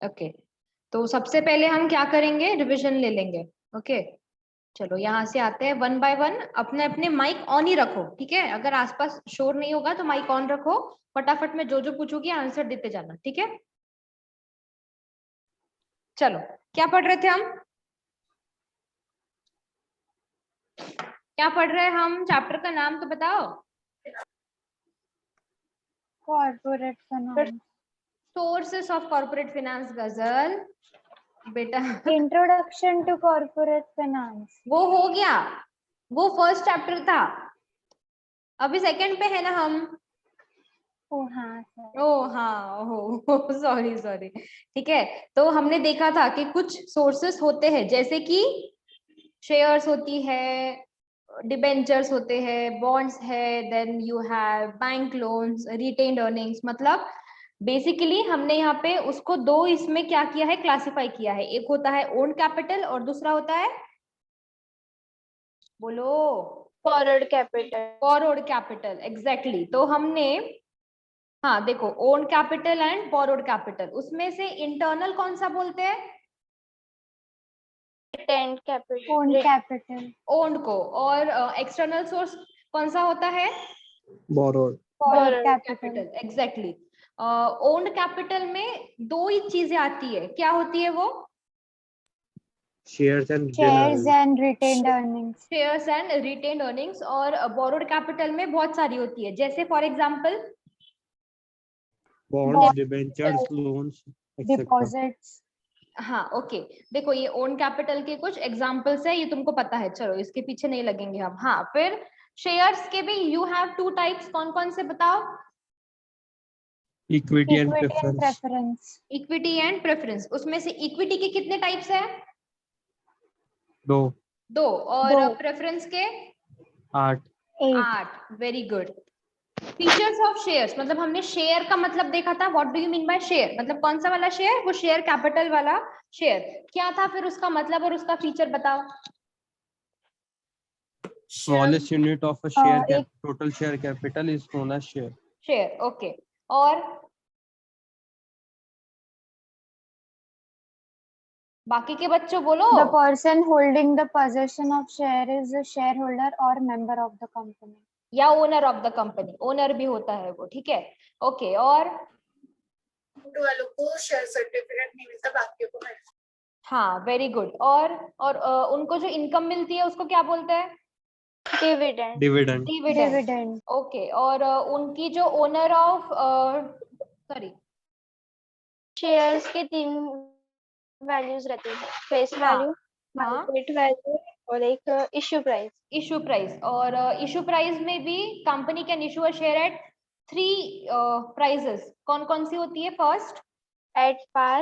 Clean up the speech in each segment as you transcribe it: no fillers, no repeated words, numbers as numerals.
Okay, तो सबसे पहले हम क्या करेंगे, रिविजन ले लेंगे। ओके, चलो यहाँ से आते हैं वन बाय वन। अपने अपने माइक ऑन ही रखो, ठीक है? अगर आसपास शोर नहीं होगा तो माइक ऑन रखो। फटाफट में जो जो पूछूंगी आंसर देते जाना, ठीक है? चलो, क्या पढ़ रहे थे हम? क्या पढ़ रहे हैं हम? चैप्टर का नाम तो बताओ। Corporate finance. Sources of corporate finance. गजल बेटा इंट्रोडक्शन टू कॉर्पोरेट फाइनेंस। वो हो गया, वो फर्स्ट चैप्टर था। अभी सेकंड पे है ना हम। ओ हाँ सर। ओ हाँ, हो सॉरी सॉरी। ठीक है, तो हमने देखा था कि कुछ सोर्सेस होते हैं, जैसे कि शेयर्स होती है, डिबेंचर्स होते हैं, बॉन्ड्स है, then you have bank loans, retained earnings. मतलब बेसिकली हमने यहाँ पे उसको दो इसमें क्या किया है, क्लासिफाई किया है। एक होता है ओन कैपिटल और दूसरा होता है, बोलो, forward capital. Borrowed capital. Exactly. तो हमने, हाँ देखो, own capital and borrowed capital, उसमें से इंटरनल कौन सा बोलते हैं? Retained capital. Own capital. Owned को। और एक्सटर्नल सोर्स कौन सा होता है? Borrowed. Forward capital. Capital. Exactly. Owned capital में दो ही चीजें आती है, क्या होती है वो? Shares and retained earnings. Shares and retained earnings. और बोरोड कैपिटल में बहुत सारी होती है, जैसे for example bonds, debentures, loans, etcetera. Deposits. हाँ ओके। देखो ये ओन कैपिटल के कुछ एग्जांपल्स है, ये तुमको पता है, चलो इसके पीछे नहीं लगेंगे हम। हाँ, फिर शेयर्स के भी यू हैव टू टाइप्स, कौन कौन से बताओ? Equity and preference. Equity and preference. उसमें से इक्विटी के कितने टाइप्स है? दो। दो। और प्रेफरेंस के? 8। 8। Very good. Features of shares, मतलब हमने शेयर का मतलब देखा था। What do you mean by share? मतलब कौन सा वाला शेयर? वो शेयर कैपिटल वाला शेयर। क्या था फिर उसका मतलब और उसका फीचर बताओ। Smallest unit of a share total share capital is known as share. Share. Okay. और बाकी के बच्चों बोलो। The person holding the possession of share is a shareholder or member of the company. या owner of the company, owner भी होता है वो, ठीक है? ओके। और वालों को शेयर सर्टिफिकेट नहीं मिलता, बाकियों को मिलता। हाँ, वेरी गुड। और उनको जो इनकम मिलती है उसको क्या बोलते हैं? डिविडेंड। Dividend. डिविडेंड। ओके। और उनकी जो ओनर ऑफ, सॉरी, शेयर्स के 3 वैल्यूज रहते हैं, फेस वैल्यू, मार्केट वैल्यू और एक इश्यू प्राइस। Issue price. और इशू प्राइस में भी company can issue a share at 3 prices. कौन कौन सी होती है? First, at par,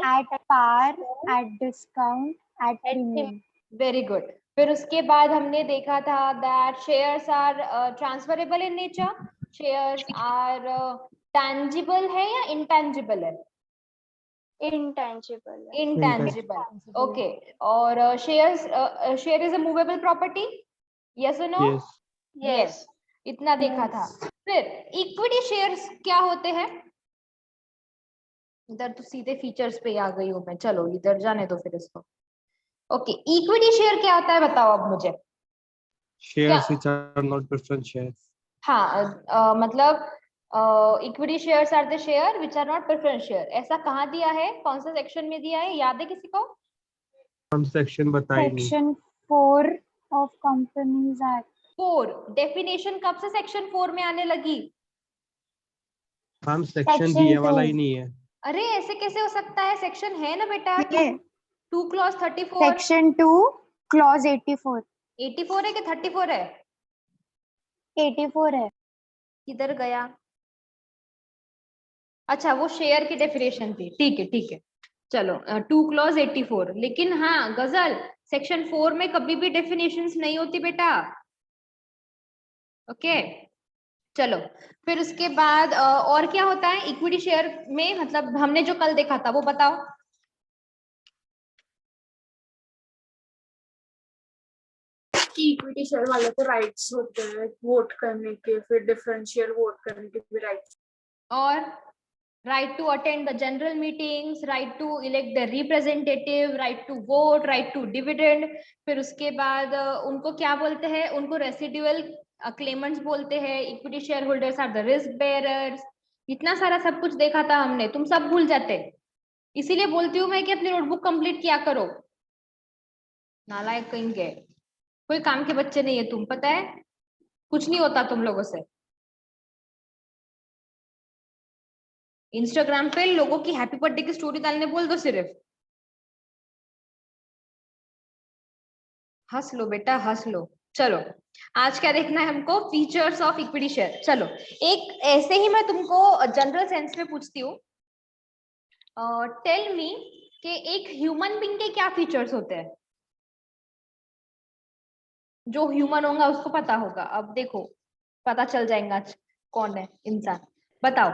at discount, at premium. Very good. फिर उसके बाद हमने देखा था that shares are transferable in nature, shares are tangible है या इंटैंजिबल है? इंटेंजिबल। इंटैंजिबल। ओके। और share is a movable property, yes और नो? Yes. यस। इतना देखा था। फिर इक्विटी शेयर्स क्या होते हैं? इधर तो सीधे फीचर्स पे आ गई हूं मैं, चलो इधर जाने दो फिर इसको। ओके, इक्विटी शेयर क्या होता है बताओ अब मुझे। Shares which are not preference shares. हाँ, मतलब equity shares are the share which are not preference share. ऐसा कहाँ दिया है, कौन सा सेक्शन में दिया है, याद है किसी को? हम सेक्शन बताए नहीं। Section 4 of companies act. 4। Definition कब से सेक्शन 4 में आने लगी? हम सेक्शन दिए वाला ही नहीं है। अरे ऐसे कैसे हो सकता है, सेक्शन है ना बेटा। 2 क्लॉज 34। Section 2 clause 84। 84 है कि 34 है? 84 है। किधर गया? अच्छा, वो शेयर की डेफिनेशन थी, ठीक है ठीक है। चलो 2 क्लॉज 84। लेकिन हाँ गजल, सेक्शन 4 में कभी भी डेफिनेशंस नहीं होती बेटा। ओके, चलो। फिर उसके बाद और क्या होता है इक्विटी शेयर में, मतलब हमने जो कल देखा था वो बताओ। कि इक्विटी शेयर वालों को राइट्स होते हैं वोट करने के, फिर डिफरेंशियल वोट करने के भी राइट्स। और right to attend the general meetings, right to elect the representative, right to vote, right to dividend. फिर उसके बाद उनको क्या बोलते हैं, उनको रेसिडुअल क्लेमेंट्स बोलते हैं, equity share holders are the risk bearers. इतना सारा सब कुछ देखा था हमने, तुम सब भूल जाते। इसीलिए बोलती हूँ मैं कि अपनी नोटबुक कंप्लीट किया करो। नालायक कहीं के, कोई काम के बच्चे नहीं है तुम, पता है, कुछ नहीं होता तुम लोगों से। इंस्टाग्राम पे लोगों की हैप्पी बर्थडे की स्टोरी डालने बोल दो सिर्फ, हंस लो बेटा हंस लो। चलो आज क्या देखना है हमको, फीचर्स ऑफ इक्विटी शेयर। चलो एक ऐसे ही मैं तुमको जनरल सेंस में पूछती हूँ, टेल मी कि एक ह्यूमन बीइंग के क्या फीचर्स होते हैं। जो ह्यूमन होगा उसको पता होगा, अब देखो पता चल जाएगा आज कौन है इंसान, बताओ।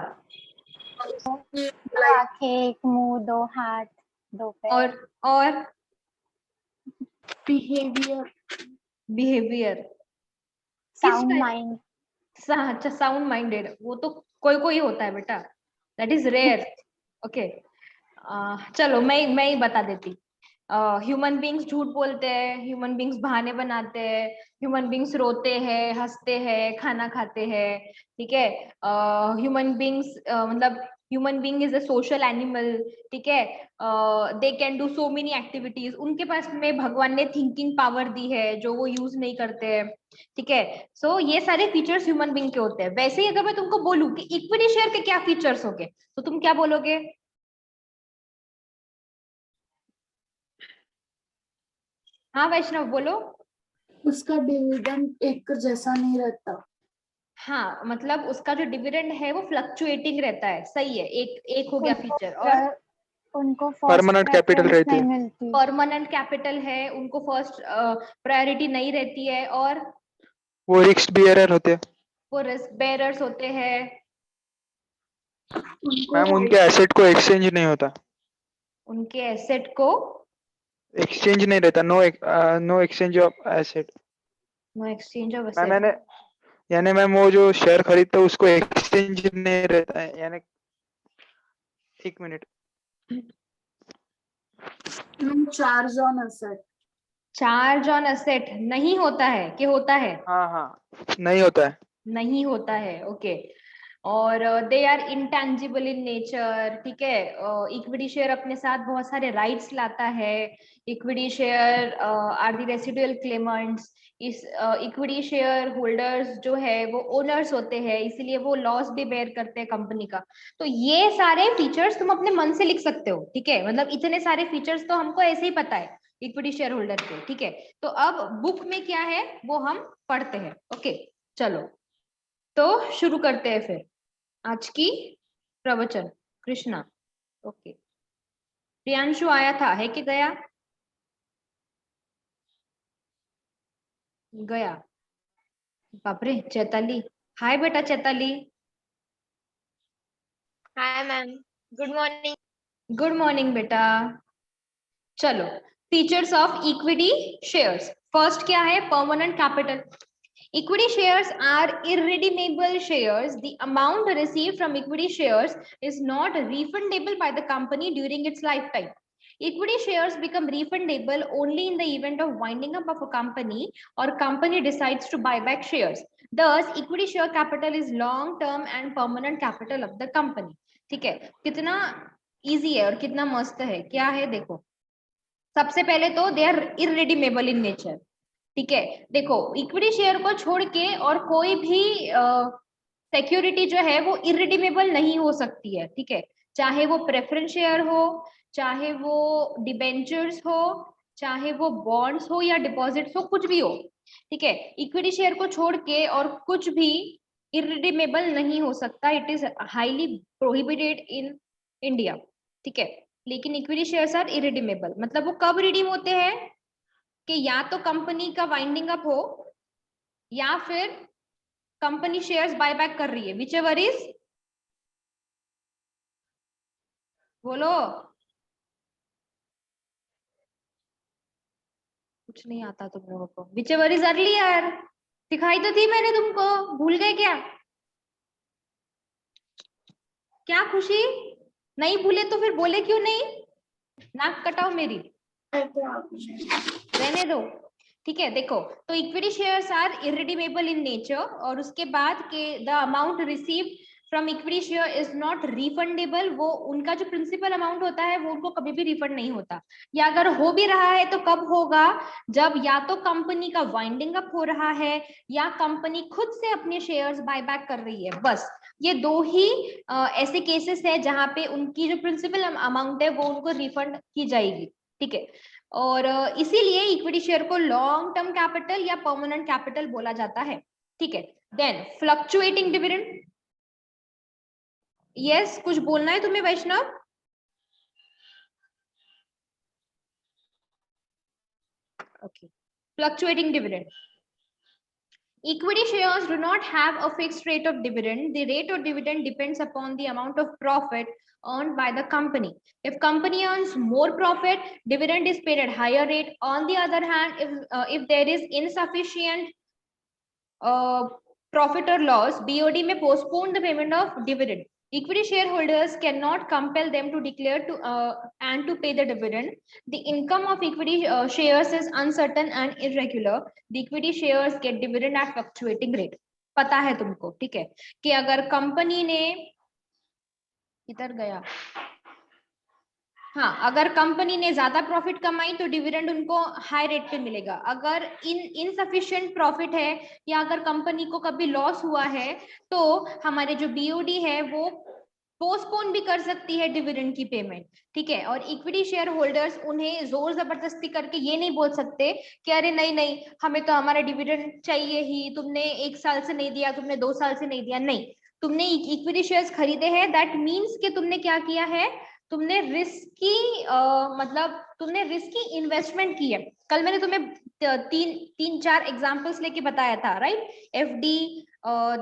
आंखें, एक मुंह, दो हाथ, दो पैर। और बिहेवियर, बिहेवियर, साउंड माइंड। अच्छा साउंड माइंडेड, वो तो कोई कोई होता है बेटा, दैट इज रेयर। ओके चलो मैं ही बता देती। ह्यूमन बींग्स झूठ बोलते हैं, ह्यूमन बींग्स बहाने बनाते हैं, ह्यूमन बींग्स रोते हैं, हंसते हैं, खाना खाते हैं, ठीक है। ह्यूमन बींग्स मतलब human being is a social animal, ठीक है। They can do so many activities, उनके पास में भगवान ने थिंकिंग पावर दी है जो वो यूज नहीं करते हैं, ठीक है। सो ये सारे फीचर्स ह्यूमन बींग के होते हैं। वैसे ही अगर मैं तुमको बोलूं कि इक्विटी शेयर के क्या फीचर्स होंगे, तो तुम क्या बोलोगे? हाँ वैष्णव बोलो। उसका डिविडेंड एक जैसा नहीं रहता। हाँ मतलब उसका जो डिविडेंड है वो फ्लक्चुएटिंग रहता है, सही है, एक हो गया फीचर। और उनको परमानेंट कैपिटल रहती नहीं है, मिलती। परमानेंट कैपिटल है, उनको फर्स्ट प्रायोरिटी नहीं रहती है, और वो रिस्क बियरर होते हैं। वो रिस्क बेयरर्स होते हैं। मैम उनके एसेट को एक्सचेंज नहीं होता, उनके एसेट को एक्सचेंज नहीं रहता, no exchange of asset. No exchange of ma'am asset. यानी मैम वो जो शेयर खरीदता है उसको एक्सचेंज नहीं रहता है, यानी 1 minute. Charge on asset, charge on asset नहीं होता है कि होता है? हाँ नहीं होता है। नहीं होता है, ओके। और they are intangible in nature, ठीक है। इक्विटी शेयर अपने साथ बहुत सारे राइट्स लाता है। Equity share are the residual claimants. इस इक्विटी शेयर होल्डर्स जो है वो ओनर्स होते हैं, इसीलिए वो लॉस भी बेयर करते हैं कंपनी का। तो ये सारे फीचर्स तुम अपने मन से लिख सकते हो, ठीक है। मतलब इतने सारे फीचर्स तो हमको ऐसे ही पता है इक्विटी शेयर होल्डर के, ठीक है। तो अब बुक में क्या है वो हम पढ़ते हैं, ओके। चलो तो शुरू करते हैं फिर आज की प्रवचन। कृष्णा, ओके। प्रियांशु आया था, है कि गया? गया, बापरे। चैताली, हाय बेटा Chaitali. Hi ma'am, good morning. Good morning बेटा। चलो features of equity shares. First क्या है? Permanent capital. Equity shares are irredeemable shares. The amount received from equity shares is not refundable by the company during its lifetime. Equity shares become refundable only in the event of winding up of a company or company decides to buy back shares. Thus, equity share capital is long-term and permanent capital of the company. ठीक है, कितना easy है और कितना मस्त है। क्या है देखो, सबसे पहले तो they are irredeemable in nature, ठीक है। देखो इक्विटी शेयर को छोड़ के और कोई भी सिक्योरिटी जो है वो इरिडीमेबल नहीं हो सकती है, ठीक है। चाहे वो प्रेफरेंस शेयर हो, चाहे वो डिबेंचर्स हो, चाहे वो बॉन्ड्स हो या डिपॉजिट्स हो, कुछ भी हो, ठीक है। इक्विटी शेयर को छोड़ के और कुछ भी इरिडीमेबल नहीं हो सकता। It is highly prohibited in India, ठीक है। लेकिन इक्विटी शेयर्स आर इरिडीमेबल, मतलब वो कब रिडीम होते हैं कि या तो कंपनी का वाइंडिंग अप हो या फिर कंपनी शेयर्स बायबैक कर रही है, विच एवर इज, बोलो। कुछ नहीं आता तुम लोगों को, विच एवर इज अर्लियर। सिखाई तो थी मैंने तुमको, भूल गए क्या? क्या खुशी, नहीं भूले तो फिर बोले क्यों नहीं? नाक कटाओ मेरी, रहने दो। ठीक है, देखो तो equity shares are irredeemable in nature, और उसके बाद के the amount received from equity share is not refundable. वो उनका जो प्रिंसिपल अमाउंट होता है वो उनको कभी भी रिफंड नहीं होता, या अगर हो भी रहा है तो कब होगा, जब या तो कंपनी का वाइंडिंग अप हो रहा है या कंपनी खुद से अपने शेयर्स बाय बैक कर रही है। बस ये दो ही ऐसे केसेस है जहां पे उनकी जो प्रिंसिपल अमाउंट है वो उनको रिफंड की जाएगी। ठीक है, और इसीलिए इक्विटी शेयर को लॉन्ग टर्म कैपिटल या परमानेंट कैपिटल बोला जाता है। ठीक है, देन फ्लक्चुएटिंग डिविडेंड। यस, कुछ बोलना है तुम्हें Vaishnav? Okay, fluctuating dividend. Equity shares do not have a fixed rate of dividend. The rate of dividend depends upon the amount of profit earned by the company. If company earns more profit, dividend is paid at higher rate. On the other hand, if there is insufficient profit or loss, BOD may postpone the payment of dividend. Equity shareholders cannot compel them to declare and to pay the dividend. The income of equity shares is uncertain and irregular. The equity shares get dividend at fluctuating rate. पता है तुमको, ठीक है, कि अगर company ने इधर गया, हाँ, अगर कंपनी ने ज्यादा प्रॉफिट कमाई तो डिविडेंड उनको हाई रेट पे मिलेगा। अगर इनसफिशिएंट प्रॉफिट है या अगर कंपनी को कभी लॉस हुआ है तो हमारे जो बीओडी है वो पोस्टपोन भी कर सकती है डिविडेंड की पेमेंट। ठीक है, और इक्विटी शेयर होल्डर्स उन्हें जोर जबरदस्ती करके ये नहीं बोल सकते कि अरे नहीं नहीं हमें तो हमारा डिविडेंड चाहिए ही, तुमने 1 साल से नहीं दिया, तुमने 2 साल से नहीं दिया। नहीं, तुमने इक्विटी शेयर्स खरीदे हैं, दैट मीन्स कि तुमने क्या किया है, तुमने रिस्की मतलब तुमने रिस्की इन्वेस्टमेंट की है। कल मैंने तुम्हें तीन चार एग्जांपल्स लेके बताया था, right? FD,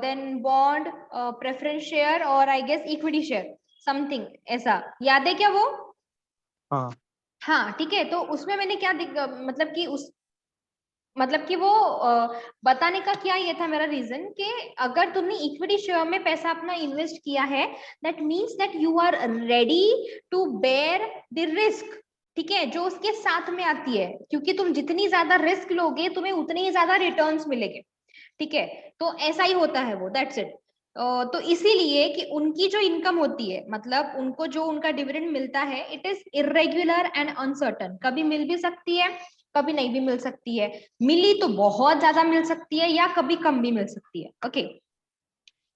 then bond, preference share और I guess equity share, something ऐसा, याद है क्या वो? हाँ हाँ, ठीक है, तो उसमें मैंने क्या मतलब कि वो बताने का क्या ये था मेरा रीजन कि अगर तुमने इक्विटी शेयर में पैसा अपना इन्वेस्ट किया है, that means that you are ready to bear the risk. ठीक है, जो उसके साथ में आती है, क्योंकि तुम जितनी ज्यादा रिस्क लोगे तुम्हें उतने ही ज्यादा रिटर्न्स मिलेंगे। ठीक है, तो ऐसा ही होता है वो, दैट्स इट। तो इसीलिए कि उनकी जो इनकम होती है, मतलब उनको जो उनका डिविडेंड मिलता है, it is irregular and uncertain. कभी मिल भी सकती है, कभी नहीं भी मिल सकती है। मिली तो बहुत ज्यादा मिल सकती है या कभी कम भी मिल सकती है। ओके,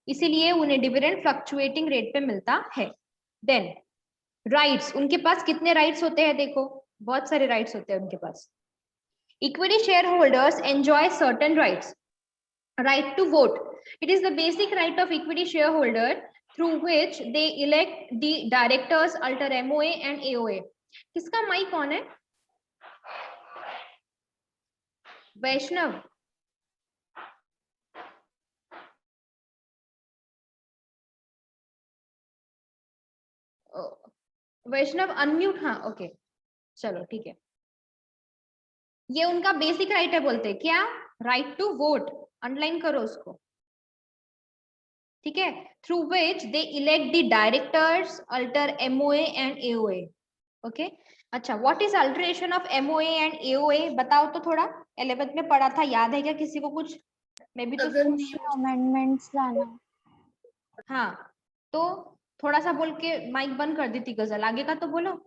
इसीलिए उन्हें डिविडेंड फ्लक्चुएटिंग रेट पे मिलता है। देन राइट्स, उनके पास कितने राइट्स होते हैं? देखो, बहुत सारे राइट्स होते हैं उनके पास। Equity share holders enjoy certain rights. Right to vote. It is the basic right of equity shareholder through which they elect the directors, alter MOA and AOA. किसका माइक ऑन है? वैष्णव, वैष्णव अनम्यूट। हाँ, okay, चलो ठीक है। ये उनका basic right है, बोलते हैं क्या? राइट टू वोट, अंडरलाइन करो उसको। ठीक है, through which they elect the directors, alter MOA and AOA। Okay, अच्छा, what is alteration of MOA and AOA? बताओ तो थोड़ा, 11th में पढ़ा था, याद है क्या किसी को कुछ? मे बी तो अमेंडमेंट्स लाना। हाँ, तो थोड़ा सा बोल के माइक बंद कर दी थी गजल, आगे का तो बोलो।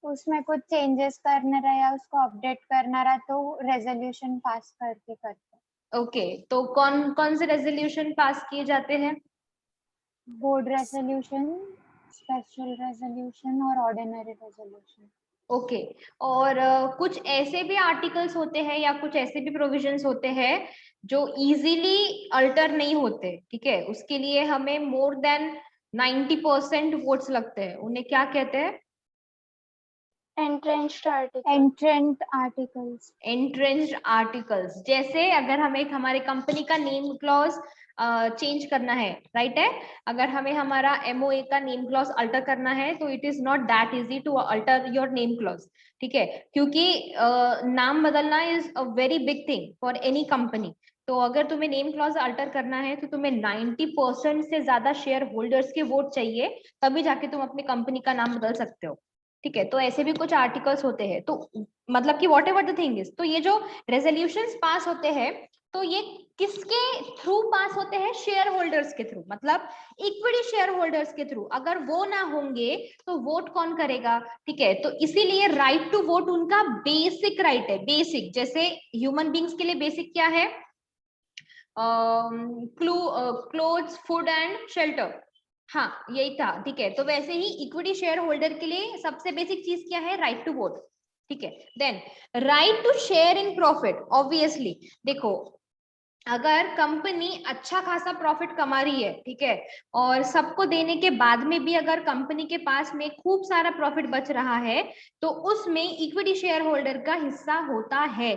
उसमें कुछ चेंजेस करना रहा या उसको अपडेट करना रहा तो रेजोल्यूशन पास करके करते। ओके, तो कौन कौन से रेजोल्यूशन पास किए जाते हैं? बोर्ड रेजोल्यूशन, स्पेशल रेजोल्यूशन और ऑर्डिनरी रेजोल्यूशन। ओके, और कुछ ऐसे भी आर्टिकल्स होते हैं या कुछ ऐसे भी प्रोविजंस होते हैं जो इजीली अल्टर नहीं होते। ठीक है, उसके लिए हमें मोर देन 90% वोट्स लगते हैं, उन्हें क्या कहते हैं? Entrenched articles. Entrenched articles. जैसे अगर हमें हमारे कंपनी का नेम क्लॉज चेंज करना है, राइट है, अगर हमें हमारा MOA का नेम क्लॉज अल्टर करना है तो it is not that easy to alter your name clause. ठीक है, क्योंकि नाम बदलना is a very big thing for any company. तो अगर तुम्हें नेम क्लॉज अल्टर करना है तो तुम्हें 90% से ज्यादा शेयर होल्डर्स के वोट चाहिए, तभी जाके तुम अपनी कंपनी का नाम बदल सकते हो। ठीक है, तो ऐसे भी कुछ आर्टिकल्स होते हैं। तो मतलब कि what ever the thing is, तो ये जो रेजोल्यूशंस पास होते हैं तो ये किसके थ्रू पास होते हैं? शेयर होल्डर्स के थ्रू, मतलब इक्विटी शेयर होल्डर्स के थ्रू। अगर वो ना होंगे तो वोट कौन करेगा? ठीक है, तो इसीलिए राइट टू वोट उनका बेसिक राइट है। बेसिक, जैसे ह्यूमन बींग्स के लिए बेसिक क्या है? Clothes, food and shelter. हाँ, यही था। ठीक है, तो वैसे ही इक्विटी शेयर होल्डर के लिए सबसे बेसिक चीज क्या है? Right to vote. ठीक है, then right to share in profit. Obviously देखो, अगर कंपनी अच्छा खासा प्रॉफिट कमा रही है, ठीक है, और सबको देने के बाद में भी अगर कंपनी के पास में खूब सारा प्रॉफिट बच रहा है तो उसमें इक्विटी शेयर होल्डर का हिस्सा होता है।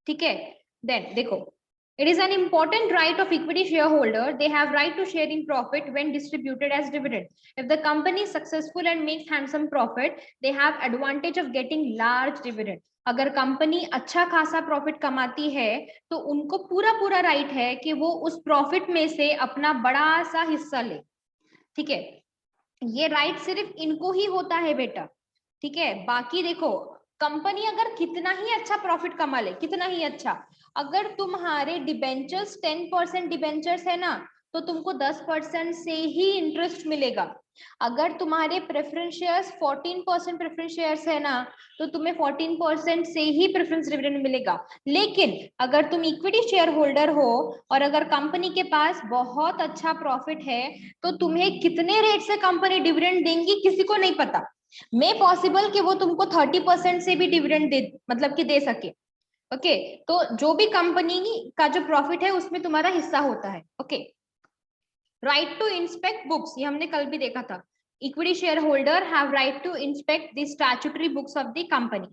ठीक है, देन देखो, it is an important right of equity shareholder. They have right to share in profit when distributed as dividend. If the company is successful and makes handsome profit, they have advantage of getting large dividend. अगर company अच्छा खासा profit कमाती है तो उनको पूरा पूरा right है कि वो उस प्रॉफिट में से अपना बड़ा सा हिस्सा ले। ठीक है, ये राइट सिर्फ इनको ही होता है बेटा। ठीक है, बाकी देखो, कंपनी अगर कितना ही अच्छा प्रॉफिट कमा ले, कितना ही अच्छा, अगर तुम्हारे डिबेंचर्स 10% डिबेंचर्स है ना, तो तुमको 10% से ही इंटरेस्ट मिलेगा। अगर तुम्हारे प्रेफरेंस शेयर्स 14% प्रेफरेंस शेयर्स है ना, तो तुम्हें 14% से ही प्रेफरेंस डिविडेंड मिलेगा। लेकिन अगर तुम इक्विटी शेयर होल्डर हो और अगर कंपनी के पास बहुत अच्छा प्रॉफिट है तो तुम्हें कितने रेट से कंपनी डिविडेंड देंगी किसी को नहीं पता। मे पॉसिबल कि वो तुमको 30% से भी डिविडेंड दे, मतलब कि दे सके। ओके, तो जो भी कंपनी का जो प्रॉफिट है उसमें तुम्हारा हिस्सा होता है। Okay, right to inspect books, ये हमने कल भी देखा था। Equity share holder have right to inspect the statutory books of the company.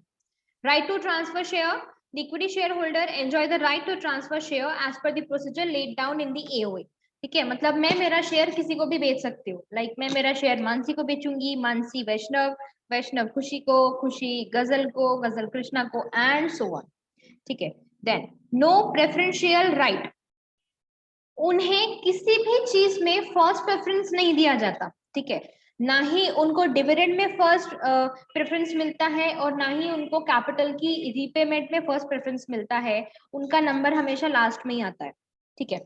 Right to transfer share, the equity shareholder enjoy the right to transfer share as per the procedure laid down in the AOA. ठीक है, मतलब मैं मेरा share किसी को भी बेच सकती हूँ। लाइक मैं मेरा शेयर मानसी को बेचूंगी, मानसी वैष्णव, वैष्णव खुशी को, खुशी गजल को, गजल कृष्णा को, एंड सो ऑन। ठीक है, देन नो प्रेफरेंशियल राइट, उन्हें किसी भी चीज में फर्स्ट प्रेफरेंस नहीं दिया जाता। ठीक है, ना ही उनको डिविडेंड में फर्स्ट प्रेफरेंस मिलता है और ना ही उनको कैपिटल की रीपेमेंट में फर्स्ट प्रेफरेंस मिलता है। उनका नंबर हमेशा लास्ट में ही आता है। ठीक है,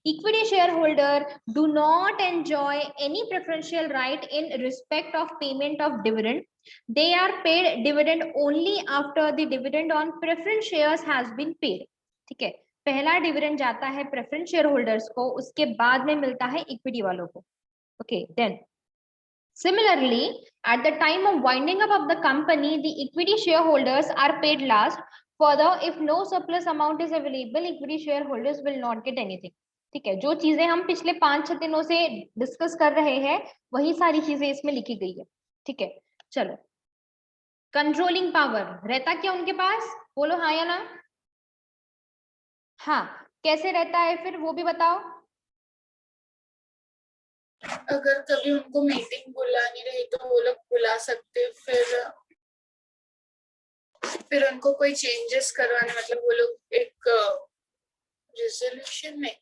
equity share holder do not enjoy any preferential right in respect of payment of dividend. They are paid dividend only after the dividend on preference shares has been paid. ठीक है, पहला dividend जाता है प्रेफरेंस शेयर होल्डर्स को, उसके बाद में मिलता है इक्विटी वालों को। Okay, then similarly at the time of winding up of the company the equity shareholders are paid last. Further, if no surplus amount is available, equity shareholders will not get anything. ठीक है, जो चीजें हम पिछले 5-6 दिनों से discuss कर रहे हैं वही सारी चीजें इसमें लिखी गई है। ठीक है, चलो, कंट्रोलिंग पावर रहता क्या उनके पास? बोलो हाँ या ना। हाँ, कैसे रहता है फिर वो भी बताओ। अगर कभी उनको मीटिंग बुलानी रही तो वो लोग बुला सकते, फिर उनको कोई चेंजेस करवाने, मतलब वो लोग एक रेजोल्यूशन में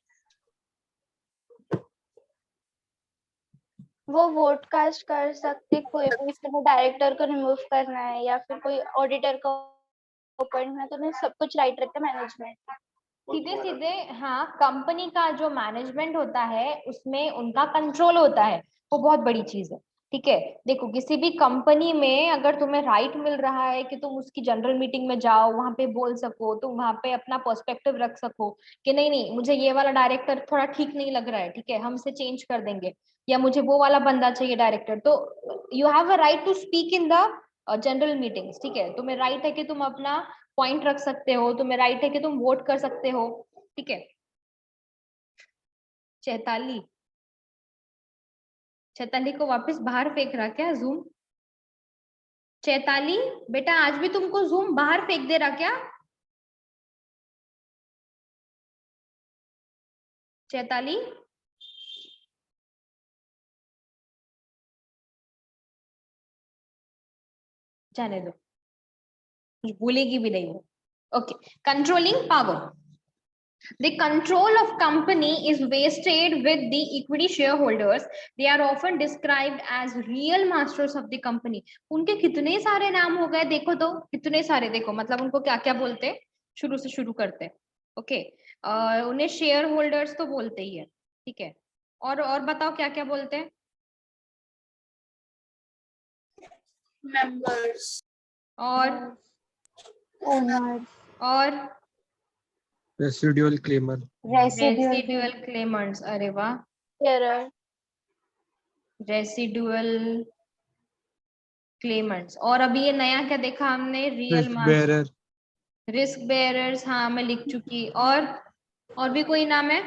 वो वोट कास्ट कर सकते, कोई भी डायरेक्टर को रिमूव करना है या फिर कोई ऑडिटर को अपॉइंट करना, तो उन्हें सब कुछ राइट रहता है मैनेजमेंट। सीधे सीधे, हाँ, कंपनी का जो मैनेजमेंट होता है उसमें उनका कंट्रोल होता है, वो बहुत बड़ी चीज है। ठीक है, देखो, किसी भी कंपनी में अगर तुम्हें राइट मिल रहा है कि तुम उसकी जनरल मीटिंग में जाओ, वहां पे बोल सको, तुम वहां पे अपना पर्सपेक्टिव रख सको कि नहीं नहीं, मुझे ये वाला डायरेक्टर थोड़ा ठीक नहीं लग रहा है, ठीक है, हम इसे चेंज कर देंगे, या मुझे वो वाला बंदा चाहिए डायरेक्टर, तो you have a right to speak in the general meetings. ठीक है, तुम्हें राइट है कि तुम अपना पॉइंट रख सकते हो, तुम्हें राइट है कि तुम वोट कर सकते हो। ठीक है, चैताली, चैताली को वापस बाहर फेंक रहा क्या जूम? चैताली बेटा, आज भी तुमको जूम बाहर फेंक दे रहा क्या? चैताली, जाने दो, कुछ भूलेगी भी नहीं वो। Okay, controlling power, The control of company is vested with the equity shareholders. They are often described as real masters of the company. उनके कितने सारे नाम हो गए देखो तो, कितने सारे देखो, मतलब उनको क्या क्या बोलते हैं, शुरू से शुरू करते हैं. ओके, उन्हें शेयर होल्डर्स तो बोलते ही है, ठीक है. और बताओ क्या क्या बोलते हैं. मेंबर्स और ओनर्स, और रेसिडुअल क्लेमर, रेसिडुअल क्लेमर्स. अरे वाह, शेयरर, रेसिडुअल क्लेमर्स. और अभी ये नया क्या देखा हमने, real risk bearer, risk bearers. हाँ मैं लिख चुकी. और भी कोई नाम है.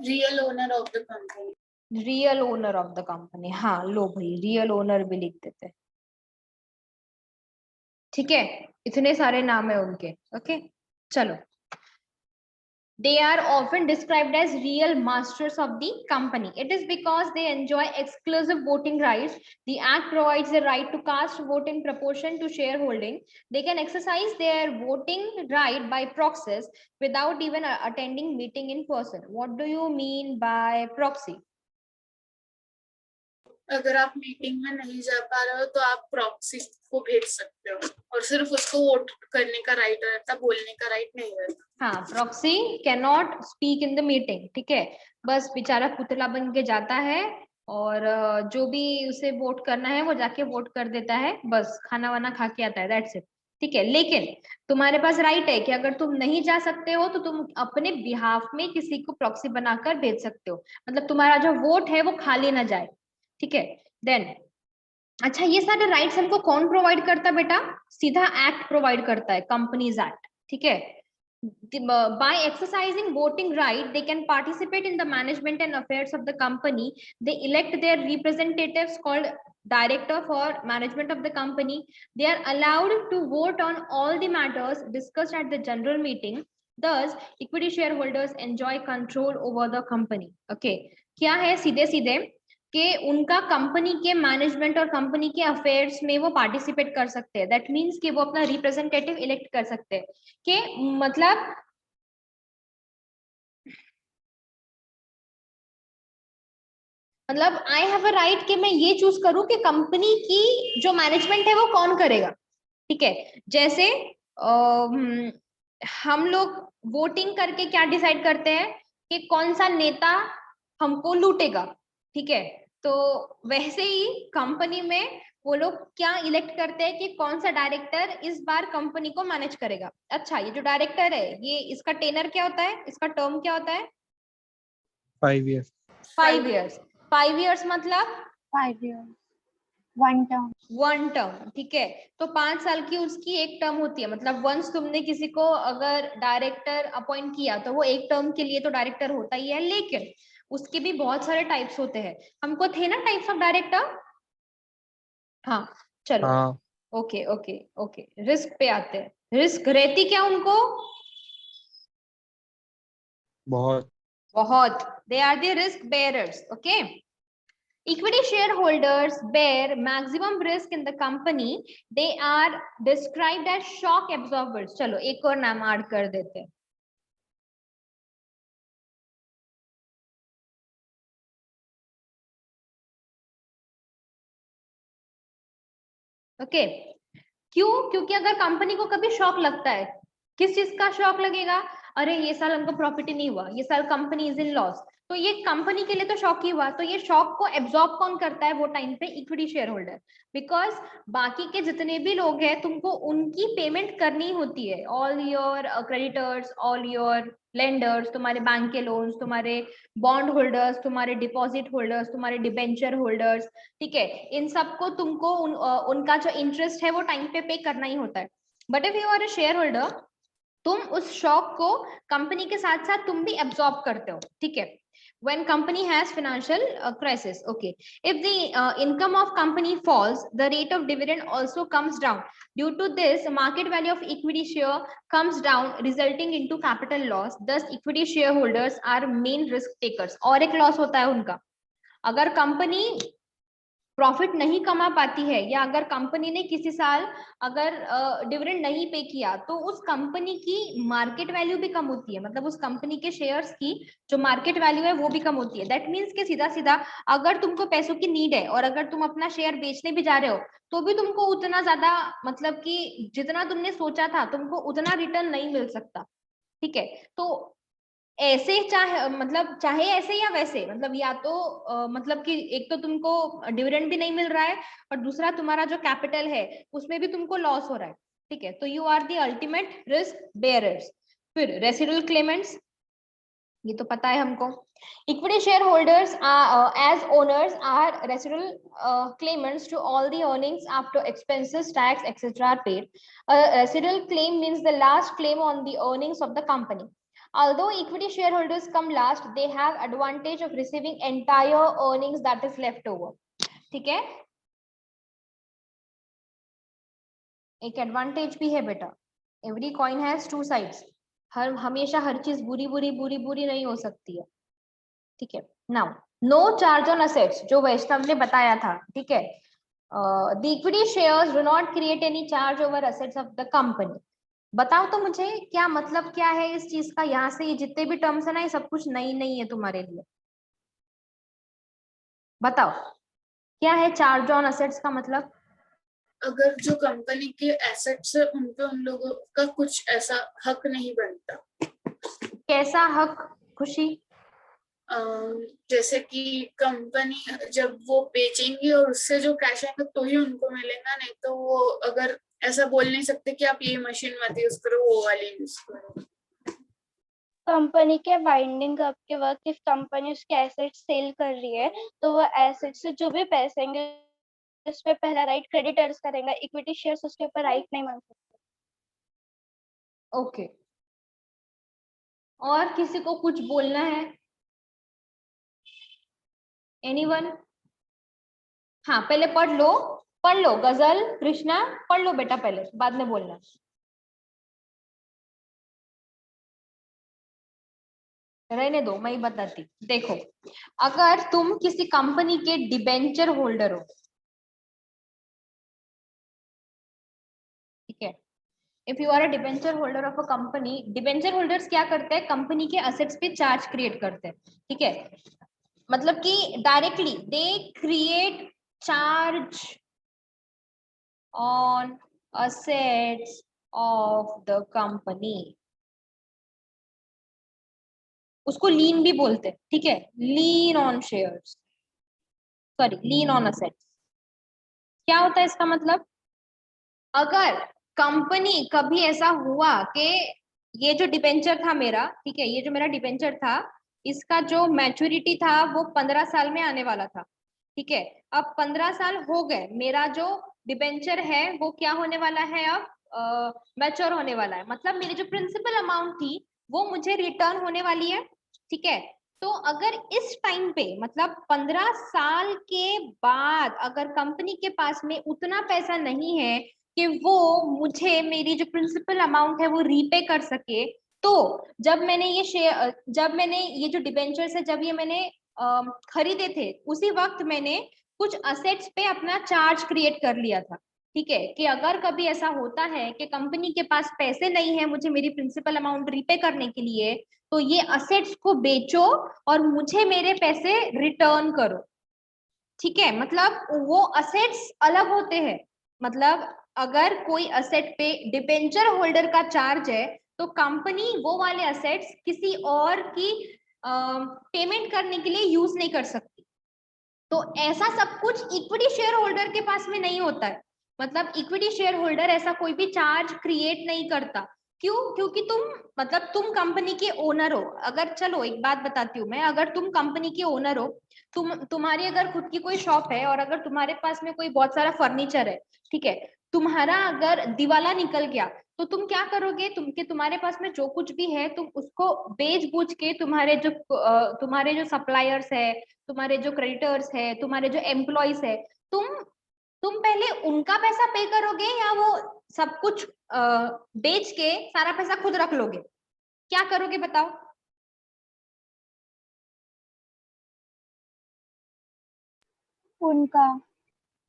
Real owner of the company, real owner of the company. हाँ लो भाई, रियल ओनर भी लिख देते. ठीक है, इतने सारे नाम है उनके. ओके चलो. They are often described as real masters of the company. It is because they enjoy exclusive voting rights. The act provides the right to cast vote in proportion to shareholding. They can exercise their voting right by proxies without even attending meeting in person. What do you mean by proxy? अगर आप meeting में नहीं जा पा रहे हो तो आप प्रॉक्सी को भेज सकते हो और सिर्फ उसको वोट करने का राइट रहता, बोलने का राइट नहीं रहता. हाँ, proxy can not speak in the meeting. ठीक है, बस बेचारा पुतला बन के जाता है और जो भी उसे वोट करना है वो जाके वोट कर देता है, बस खाना वाना खा के आता है, दैट्स इट. ठीक है, लेकिन तुम्हारे पास राइट है कि अगर तुम नहीं जा सकते हो तो तुम अपने बिहाफ में किसी को प्रॉक्सी बनाकर भेज सकते हो, मतलब तुम्हारा जो वोट है वो खाली ना जाए. ठीक है, देन अच्छा, ये सारे राइट्स हमको कौन प्रोवाइड करता है बेटा, सीधा एक्ट प्रोवाइड करता है, कंपनीज एक्ट. ठीक है, by exercising voting right they can participate in the management and affairs of the company. They elect their representatives called director for management of the company. They are allowed to vote on all the matters discussed at the general meeting. Thus equity shareholders enjoy control over the company. Okay, क्या है, सीधे सीधे कि उनका company के management और company के affairs में वो पार्टिसिपेट कर सकते हैं. दैट मीन्स कि वो अपना रिप्रेजेंटेटिव इलेक्ट कर सकते हैं. कि मतलब आई हैव अ राइट कि मैं ये चूज करूं कि कंपनी की जो मैनेजमेंट है वो कौन करेगा. ठीक है, जैसे हम लोग वोटिंग करके क्या डिसाइड करते हैं कि कौन सा नेता हमको लूटेगा. ठीक है, तो वैसे ही कंपनी में वो लोग क्या इलेक्ट करते हैं कि कौन सा डायरेक्टर इस बार कंपनी को मैनेज करेगा. अच्छा, ये जो डायरेक्टर है ये इसका टेनर क्या होता है, इसका टर्म क्या होता है, 5 years. 5 years. 5 years मतलब 5 years, one term. 1 term. ठीक है, तो 5 साल की उसकी एक टर्म होती है. मतलब वंस तुमने किसी को अगर डायरेक्टर अपॉइंट किया तो वो एक टर्म के लिए तो डायरेक्टर होता ही है, लेकिन उसके भी बहुत सारे टाइप्स होते हैं. हमको थे ना टाइप्स ऑफ डायरेक्टर. हाँ चलो. हाँ. ओके ओके ओके, रिस्क पे आते हैं. रिस्क रहती क्या उनको, बहुत. They are the risk bearers. Okay, equity shareholders bear maximum risk in the company. They are described as shock absorbers. चलो एक और नाम ऐड कर देते हैं. ओके, क्यों, क्योंकि अगर कंपनी को कभी शॉक लगता है, किस चीज का शॉक लगेगा, अरे ये साल हमको प्रॉफिट ही नहीं हुआ, ये साल कंपनी इज इन लॉस, तो ये कंपनी के लिए तो शॉक ही हुआ. तो ये शॉक को एब्जॉर्ब कौन करता है वो टाइम पे, इक्विटी शेयर होल्डर. बिकॉज बाकी के जितने भी लोग हैं तुमको उनकी पेमेंट करनी होती है. All your creditors, all your lenders, तुम्हारे बैंक के लोन्स, तुम्हारे बॉन्ड होल्डर्स, तुम्हारे डिपॉजिट होल्डर्स, तुम्हारे डिबेंचर होल्डर्स. ठीक है, इन सबको तुमको उनका जो इंटरेस्ट है वो टाइम पे करना ही होता है. But if you are a share holder, तुम उस शॉक को कंपनी के साथ साथ तुम भी एब्जॉर्ब करते हो. ठीक है, when company has financial crisis. Okay, if the income of company falls, the rate of dividend also comes down. Due to this, market value of equity share comes down, resulting into capital loss. Thus equity shareholders are main risk takers. और एक loss होता है उनका, अगर company profit नहीं कमा पाती है, या अगर कंपनी ने किसी साल अगर डिविडेंड नहीं पे किया, तो उस कंपनी की मार्केट वैल्यू भी कम होती है, मतलब उस कंपनी के शेयर्स की जो मार्केट वैल्यू है वो भी कम होती है। दैट मीन्स कि सीधा सीधा अगर तुमको पैसों की नीड है और अगर तुम अपना शेयर बेचने भी जा रहे हो, तो भी तुमको उतना ज्यादा, मतलब कि जितना तुमने सोचा था तुमको उतना रिटर्न नहीं मिल सकता। ठीक है, तो ऐसे चाहे, मतलब चाहे ऐसे या वैसे, मतलब या तो मतलब कि एक तो तुमको डिविडेंड भी नहीं मिल रहा है, और दूसरा तुम्हारा जो कैपिटल है उसमें भी तुमको लॉस हो रहा है। ठीक है, तो you are the ultimate risk bearers. फिर रेसिडुअल क्लेमेंट्स, ये तो पता है हमको। Equity share holders as owners are residual claimants to all the earnings after expenses, tax, etc. are paid. A residual claim means the last claim on the earnings of the company. Although equity shareholders come last, they have advantage of receiving entire earnings that is left over. ठीक है, एक advantage भी है बेटा, every coin has two sides, हमेशा हर चीज बुरी बुरी बुरी बुरी नहीं हो सकती है। ठीक है, now no charge on assets, जो वैष्णव ने बताया था। ठीक है, the equity shares do not create any charge over assets of the company. बताओ तो मुझे क्या मतलब क्या है इस चीज का, यहाँ से ये जितने भी टर्म्स है ना, ये सब कुछ नई नहीं है तुम्हारे लिए। बताओ क्या है चार्ज ऑन असेट्स का मतलब। अगर जो कंपनी के एसेट्स है उन पे उन लोगों का कुछ ऐसा हक नहीं बनता। कैसा हक खुशी? जैसे कि कंपनी जब वो बेचेंगी और उससे जो कैश आएगा तो ही उनको मिलेगा, नहीं तो वो अगर ऐसा बोल नहीं सकते कि आप ये मशीन मत यूज करो, वो वाली यूज करो। कंपनी के वाइंडिंग अप के वक्त इफ कंपनी उसके एसेट सेल कर रही है, तो वो एसेट से जो भी पैसे आएंगे उस पे पहला राइट क्रेडिटर्स करेगा, इक्विटी शेयर्स उसके ऊपर राइट नहीं बन सकते। ओके, और किसी को कुछ बोलना है? एनीवन? हाँ, पहले पढ़ लो गजल कृष्णा, पढ़ लो बेटा पहले, बाद में बोलना। रहने दो, मैं ही बताती। देखो, अगर तुम किसी कंपनी के डिबेंचर होल्डर हो, ठीक है, if you are a debenture holder of a company, debenture holders क्या करते हैं, कंपनी के असेट्स पे चार्ज क्रिएट करते हैं। ठीक है, मतलब कि directly they create charge on assets of the company, उसको लीन भी बोलते हैं। ठीक है, lean on shares, sorry lean on assets. क्या होता है इसका मतलब, अगर कंपनी कभी ऐसा हुआ कि ये जो डिबेंचर था मेरा, ठीक है, ये जो मेरा डिबेंचर था, इसका जो मैच्योरिटी था वो 15 साल में आने वाला था। ठीक है, अब 15 साल हो गए, मेरा जो डिबेंचर है वो क्या होने वाला है, अब मैच्योर होने वाला है, मतलब मेरी जो प्रिंसिपल अमाउंट थी वो मुझे रिटर्न होने वाली है। ठीक है, तो अगर इस टाइम पे, मतलब 15 साल के बाद अगर कंपनी के पास में उतना पैसा नहीं है कि वो मुझे मेरी जो प्रिंसिपल अमाउंट है वो रीपे कर सके, तो जब मैंने ये शेयर, जब मैंने ये जो डिबेंचर्स है, जब ये मैंने खरीदे थे, उसी वक्त मैंने कुछ असेट्स पे अपना चार्ज क्रिएट कर लिया था। ठीक है, कि अगर कभी ऐसा होता है कि कंपनी के पास पैसे नहीं है मुझे मेरी प्रिंसिपल अमाउंट रीपे करने के लिए, तो ये असेट्स को बेचो और मुझे मेरे पैसे रिटर्न करो। ठीक है, मतलब वो असेट्स अलग होते हैं, मतलब अगर कोई असेट पे डिबेंचर होल्डर का चार्ज है, तो कंपनी वो वाले असेट्स किसी और की पेमेंट करने के लिए यूज नहीं कर सकती। तो ऐसा सब कुछ इक्विटी शेयर होल्डर के पास में नहीं होता है, मतलब इक्विटी शेयर होल्डर ऐसा कोई भी चार्ज क्रिएट नहीं करता। क्यों? क्योंकि तुम, मतलब तुम कंपनी के ओनर हो। अगर, चलो एक बात बताती हूँ मैं, अगर तुम कंपनी के ओनर हो, तुम्हारी अगर खुद की कोई शॉप है और अगर तुम्हारे पास में कोई बहुत सारा फर्नीचर है, ठीक है, तुम्हारा अगर दिवाला निकल गया, तो तुम क्या करोगे, तुम्हारे पास में जो कुछ भी है तुम उसको बेच बूझ के तुम्हारे जो सप्लायर्स है, तुम्हारे जो क्रेडिटर्स है, तुम्हारे जो एम्प्लॉयज है, तुम पहले उनका पैसा पे करोगे, या वो सब कुछ बेच के सारा पैसा खुद रख लोगे? क्या करोगे बताओ? उनका।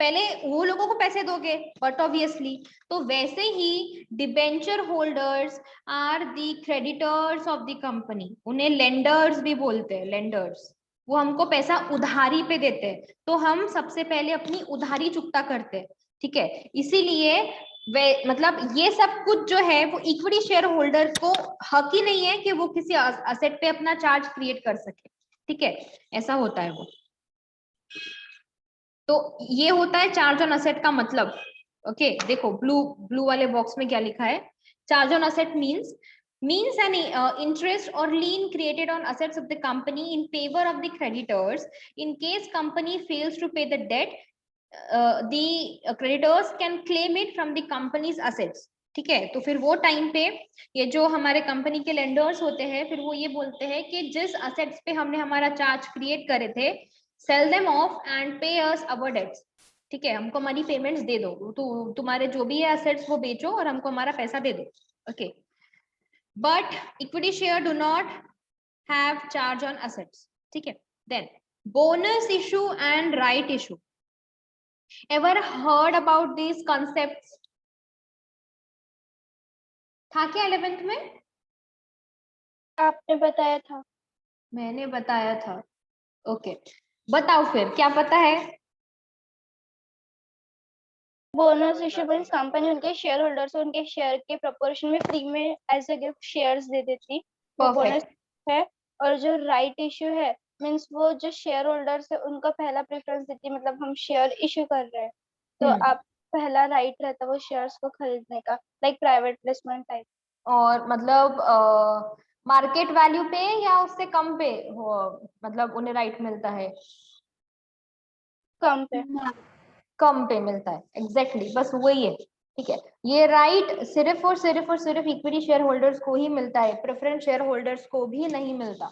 पहले वो लोगों को पैसे दोगे, बट ऑब्वियसली तो वैसे ही debenture holders are the creditors of the company, उन्हें लेंडर्स भी बोलते हैं, लेंडर्स। वो हमको पैसा उधारी पे देते हैं, तो हम सबसे पहले अपनी उधारी चुकता करते हैं, ठीक है। इसीलिए वे मतलब ये सब कुछ जो है वो इक्विटी शेयर होल्डर को हक ही नहीं है कि वो किसी असेट पे अपना चार्ज क्रिएट कर सके, ठीक है, ऐसा होता है वो। तो ये होता है चार्ज ऑन असेट का मतलब। ओके देखो ब्लू वाले बॉक्स में क्या लिखा है, charge on asset means an interest or lien created on assets of the company in favor of the creditors in case company fails to pay the debt. The creditors can claim it from the company's assets, ठीक है। तो फिर वो time पे ये जो हमारे company के लेंडर्स होते हैं, फिर वो ये बोलते हैं कि जिस असेट्स पे हमने हमारा चार्ज क्रिएट करे थे, सेल देम ऑफ एंड पे अस आवर डेट्स, ठीक है, हमको हमारी पेमेंट्स दे दो, तो तुम्हारे जो भी है असेट्स वो बेचो और हमको हमारा पैसा दे दो, okay. But equity share do not have charge on assets, ठीक है। Then bonus issue and right issue, ever heard about these concepts? था क्या 11th में? आपने बताया था। मैंने बताया था, ओके। बताओ फिर क्या पता है? बोनस इशू मींस कंपनी उनके शेयर होल्डर्स उनके शेयर के प्रोपोर्शन में फ्री में एज ए गिफ्ट शेयर्स दे देती, वो बोनस है। और जो राइट इशू है मींस वो जो शेयर होल्डर्स है उनका पहला प्रेफरेंस देती है, मतलब हम शेयर इशू कर रहे हैं तो आप पहला राइट रहता है वो शेयर्स को खरीदने का, लाइक प्राइवेट प्लेसमेंट टाइप। और मतलब मार्केट वैल्यू पे या उससे कम पे हो, मतलब उन्हें राइट मिलता है? कम पे। कम पे मिलता है, एग्जैक्टली बस वही है, ठीक है। ये राइट सिर्फ और सिर्फ इक्विटी शेयर होल्डर्स को ही मिलता है, प्रेफरेंस शेयर होल्डर्स को भी नहीं मिलता,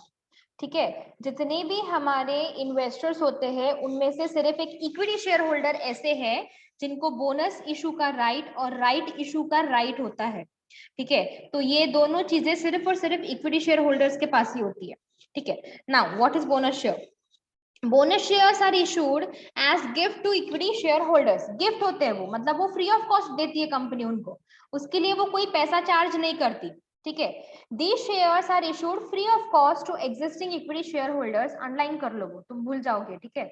ठीक है। जितने भी हमारे इन्वेस्टर्स होते हैं उनमें से सिर्फ एक इक्विटी शेयर होल्डर ऐसे हैं जिनको बोनस इशू का राइट और राइट इशू का राइट होता है, ठीक है। तो ये दोनों चीजें सिर्फ और सिर्फ इक्विटी शेयर होल्डर्स के पास ही होती है, ठीक है। Now what is bonus share? Bonus shares are issued as gift to equity share holders. Gift होते हैं वो, मतलब वो फ्री ऑफ कॉस्ट देती है कंपनी उनको, उसके लिए वो कोई पैसा चार्ज नहीं करती, ठीक है। These shares are issued free of cost to existing equity shareholders. Underline कर लो, तुम भूल जाओगे, ठीक है।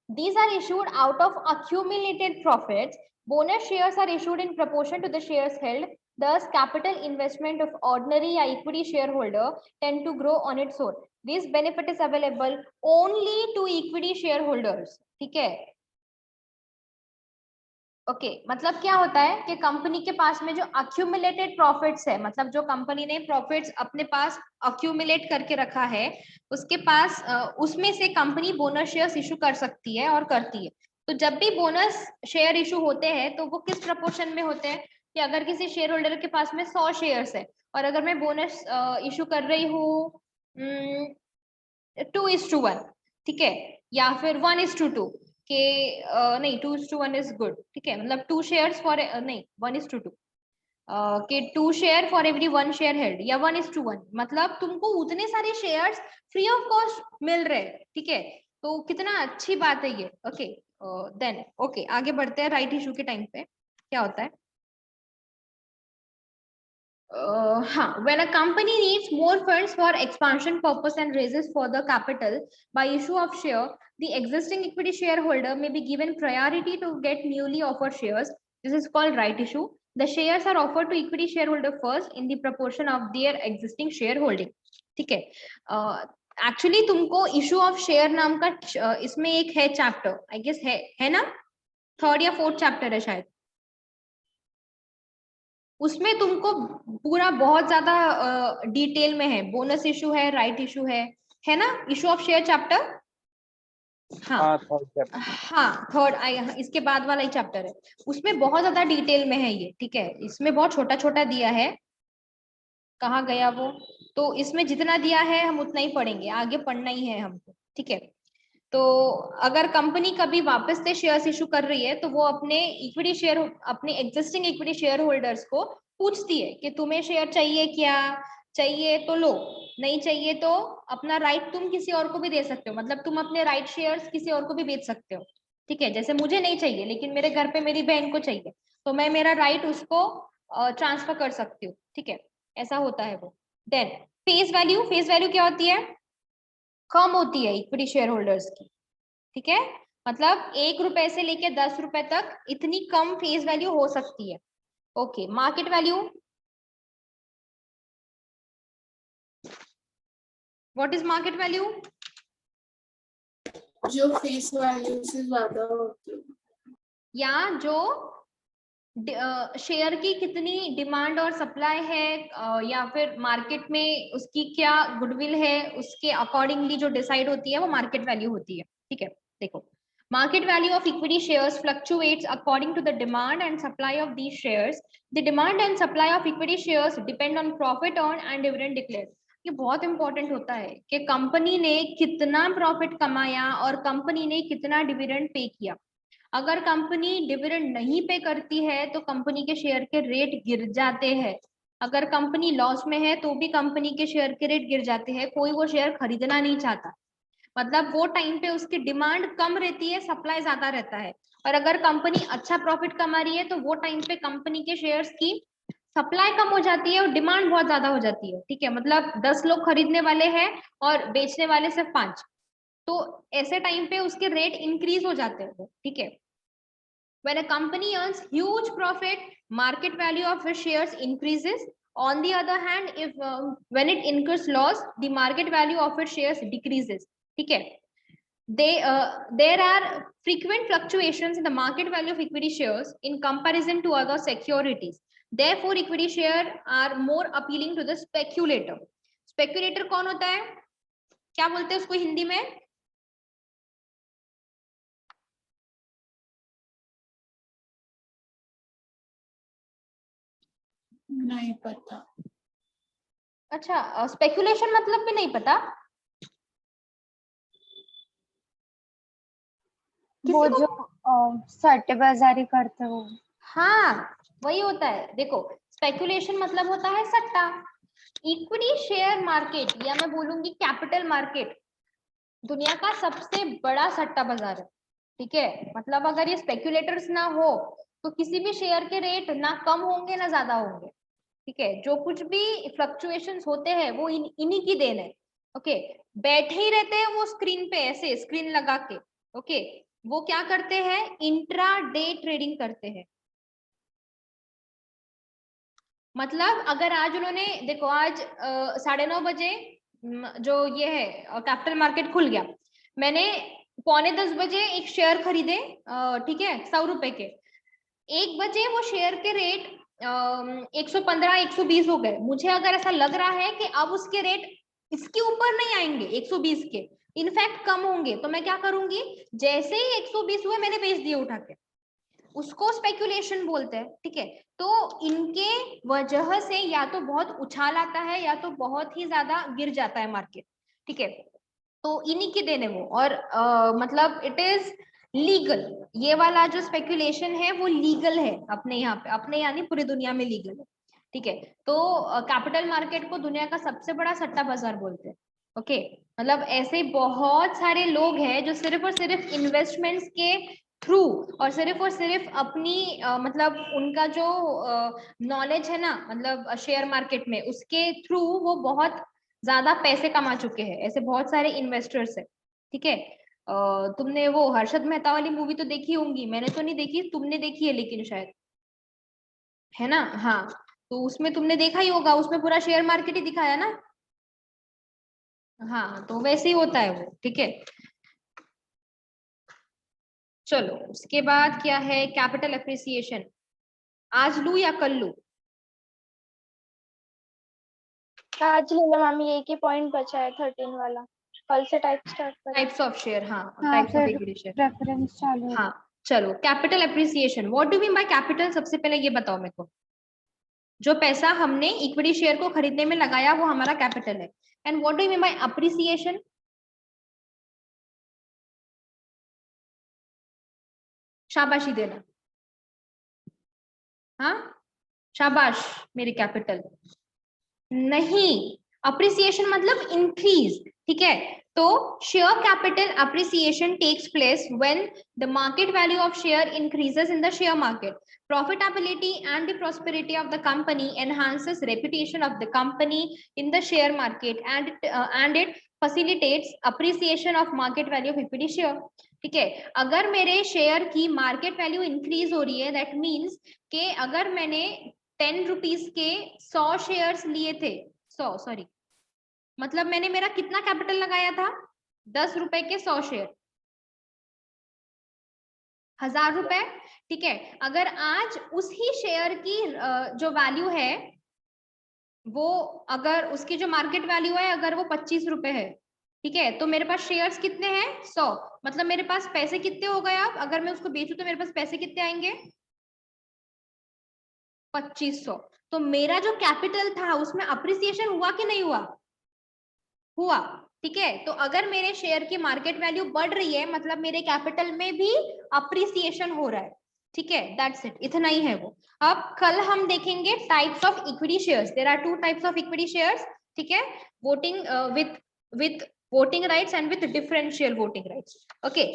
These are issued out of accumulated profits. Bonus shares are issued in proportion to the shares held. Thus, capital investment of ordinary equity shareholder tend to grow on its own. This benefit is available only to equity shareholders, ठीक है। Okay मतलब क्या होता है कि company के पास में जो अक्यूमुलेटेड प्रॉफिट्स है, मतलब जो कंपनी ने प्रॉफिट्स अपने पास अक्यूमुलेट करके रखा है, उसके पास उसमें से कंपनी बोनस शेयर्स इशू कर सकती है और करती है। तो जब भी बोनस शेयर इशू होते हैं तो वो किस प्रपोर्शन में होते हैं कि अगर किसी शेयर होल्डर के पास में 100 शेयर्स है और अगर मैं बोनस इशू कर रही हूँ 2:1, ठीक है, या फिर 1:2 के नहीं 2:1 इज गुड, ठीक है, मतलब 2 शेयर्स फॉर नहीं 1:2 के 2 share for every 1 share held, या 1:1, मतलब तुमको उतने सारे शेयर्स फ्री ऑफ कॉस्ट मिल रहे हैं, ठीक है। तो कितना अच्छी बात है ये, ओके। देन ओके आगे बढ़ते हैं। राइट इशू के टाइम पे क्या होता है? When a company needs more funds for expansion purpose and raises further capital by issue of share, the existing equity shareholder may be given priority to get newly offered shares. This is called right issue. The shares are offered to equity shareholder first in the proportion of their existing shareholding. ठीक है। Actually तुमको issue of share नाम का इसमें एक है chapter, I guess है ना, 3rd या 4th चैप्टर है शायद, उसमें तुमको पूरा बहुत ज्यादा डिटेल में है, बोनस इशू है, राइट इशू है ना, इशू ऑफ शेयर चैप्टर। हाँ हाँ 3rd, इसके बाद वाला ही चैप्टर है, उसमें बहुत ज्यादा डिटेल में है ये, ठीक है। इसमें बहुत छोटा छोटा दिया है, कहाँ गया वो, तो इसमें जितना दिया है हम उतना ही पढ़ेंगे, आगे पढ़ना ही है हमको, ठीक है। तो अगर कंपनी कभी वापस से शेयर्स इशू कर रही है तो वो अपने एग्जिस्टिंग इक्विटी शेयर होल्डर्स को पूछती है कि तुम्हें शेयर चाहिए क्या, चाहिए तो लो, नहीं चाहिए तो अपना राइट तुम किसी और को भी दे सकते हो, मतलब तुम अपने राइट शेयर्स किसी और को भी बेच सकते हो, ठीक है। जैसे मुझे नहीं चाहिए लेकिन मेरे घर पे मेरी बहन को चाहिए, तो मैं मेरा राइट उसको ट्रांसफर कर सकती हूँ, ठीक है, ऐसा होता है वो। Then face value, face value क्या होती है? कम होती है इक्विटी शेयर होल्डर्स की, ठीक है, मतलब 1 रुपए से लेके 10 रुपए तक इतनी कम फेस वैल्यू हो सकती है। Okay, market value, what is market value? जो फेस वैल्यू से ज्यादा होती है, या जो शेयर की कितनी डिमांड और सप्लाई है, या फिर मार्केट में उसकी क्या गुडविल है, उसके अकॉर्डिंगली जो डिसाइड होती है वो मार्केट वैल्यू होती है, ठीक है। देखो, market value of equity shares fluctuates according to the demand and supply of these shares. The demand and supply of equity shares depend on profit earned and dividend declared. ये बहुत important होता है कि कंपनी ने कितना profit कमाया और company ने कितना डिविडेंड पे किया। अगर कंपनी डिविडेंड नहीं पे करती है तो कंपनी के शेयर के रेट गिर जाते हैं। अगर कंपनी लॉस में है तो भी कंपनी के शेयर के रेट गिर जाते हैं, कोई वो शेयर खरीदना नहीं चाहता, मतलब वो टाइम पे उसकी डिमांड कम रहती है, सप्लाई ज्यादा रहता है। और अगर कंपनी अच्छा प्रॉफिट कमा रही है तो वो टाइम पे कंपनी के शेयर्स की सप्लाई कम हो जाती है और डिमांड बहुत ज्यादा हो जाती है, ठीक है, मतलब 10 लोग खरीदने वाले हैं और बेचने वाले सिर्फ 5, तो ऐसे टाइम पे उसके रेट इंक्रीज हो जाते हैं, ठीक है। When a company earns huge profit, market value of its shares increases. On the other hand, if when it incurs loss, the market value of its shares decreases. ठीक है, there are frequent fluctuations in the market value of equity shares in comparison to other securities. Therefore, equity shares are more appealing to the speculator. Speculator कौन होता है? क्या बोलते हैं उसको हिंदी में? नहीं पता। अच्छा, स्पेकुलेशन मतलब भी नहीं पता? वो किसी जो को सट्टेबाजी करते हो। हाँ, वही होता है। देखो, स्पेकुलेशन मतलब होता है सट्टा। इक्विटी शेयर मार्केट या मैं बोलूंगी कैपिटल मार्केट दुनिया का सबसे बड़ा सट्टा बाजार है, ठीक है। मतलब अगर ये स्पेकुलेटर्स ना हो तो किसी भी शेयर के रेट ना कम होंगे ना ज्यादा होंगे, ठीक है। जो कुछ भी फ्लक्चुएशंस होते हैं वो इन्हीं की देन है, ओके। बैठे ही रहते हैं वो स्क्रीन पे, ऐसे स्क्रीन लगा के, ओके। वो क्या करते हैं? इंट्रा डे ट्रेडिंग करते हैं। मतलब अगर आज उन्होंने, देखो आज 9:30 बजे जो ये है कैपिटल मार्केट खुल गया, मैंने 9:45 बजे एक शेयर खरीदे, ठीक है, 100 रुपए के। 1 बजे वो शेयर के रेट 115 120 हो गए। मुझे अगर ऐसा लग रहा है कि अब उसके रेट इसके ऊपर नहीं आएंगे 120 के, इनफैक्ट कम होंगे, तो मैं क्या करूंगी? जैसे ही 120 हुए मैंने बेच दिए उठा के, उसको स्पेकुलेशन बोलते हैं, ठीक है। तो इनके वजह से या तो बहुत उछाल आता है या तो बहुत ही ज्यादा गिर जाता है मार्केट, ठीक है। तो इन्हीं की देन है वो, और मतलब इट इज लीगल। ये वाला जो स्पेकुलेशन है वो लीगल है अपने यहाँ पे, अपने यानी पूरी दुनिया में लीगल है, ठीक है। तो कैपिटल मार्केट को दुनिया का सबसे बड़ा सट्टा बाजार बोलते हैं, ओके। मतलब ऐसे बहुत सारे लोग हैं जो सिर्फ और सिर्फ इन्वेस्टमेंट्स के थ्रू और सिर्फ अपनी मतलब उनका जो नॉलेज है ना, मतलब शेयर मार्केट में, उसके थ्रू वो बहुत ज्यादा पैसे कमा चुके हैं। ऐसे बहुत सारे इन्वेस्टर्स है, ठीक है। तुमने वो हर्षद मेहता वाली मूवी तो देखी होंगी, मैंने तो नहीं देखी, तुमने देखी है लेकिन शायद, है ना? हाँ, तो उसमें तुमने देखा ही होगा, उसमें पूरा शेयर मार्केट ही दिखाया ना। हाँ, तो वैसे ही होता है वो, ठीक है। चलो, उसके बाद क्या है? Capital appreciation. आज लू या कल लू? आज ले लो मामी, एक ही पॉइंट बचा है 13 वाला, कल से टाइप स्टार्ट करें। टाइप्स ऑफ शेयर, हाँ, हाँ, टाइप्स ऑफ फिर इक्विटी शेयर, रेफरेंस चालू है। हाँ। चलो, capital appreciation, what do mean by capital? सबसे पहले ये बताओ मेरे को। जो पैसा हमने इक्विटी शेयर को खरीदने में लगाया वो हमारा कैपिटल है। And what do mean by appreciation? शाबाशी देना, हाँ, शाबाश मेरे कैपिटल। नहीं, अप्रिसिएशन मतलब इंक्रीज, ठीक है। तो share capital appreciation takes place when the market value of share increases in the share market. Profitability and the prosperity of the company enhances reputation of the company in the share market and it facilitates appreciation of market value of equity share. ठीक है, अगर मेरे share की market value increase हो रही है, that means कि अगर मैंने 10 रुपीज के 100 शेयर्स लिए थे, 100 सॉरी, मतलब मैंने मेरा कितना कैपिटल लगाया था, 10 रुपए के 100 शेयर, 1000 रुपए, ठीक है। अगर आज उसी शेयर की जो वैल्यू है वो, अगर उसकी जो मार्केट वैल्यू है अगर वो 25 रुपए है, ठीक है, तो मेरे पास शेयर्स कितने हैं, 100, मतलब मेरे पास पैसे कितने हो गए, अब अगर मैं उसको बेचूं तो मेरे पास पैसे कितने आएंगे, 2500। तो मेरा जो कैपिटल था उसमें अप्रिसिएशन हुआ कि नहीं हुआ, हुआ, ठीक है। तो अगर मेरे शेयर की मार्केट वैल्यू बढ़ रही है मतलब मेरे कैपिटल में भी अप्रिसिएशन हो रहा है, ठीक है, दैट्स इट, इतना ही है वो। अब कल हम देखेंगे types of equity shares, there are 2 types of equity shares, ठीक है, voting with voting rights and with differential voting rights, okay.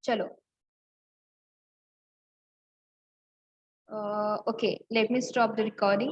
चलो, okay, let me stop the recording.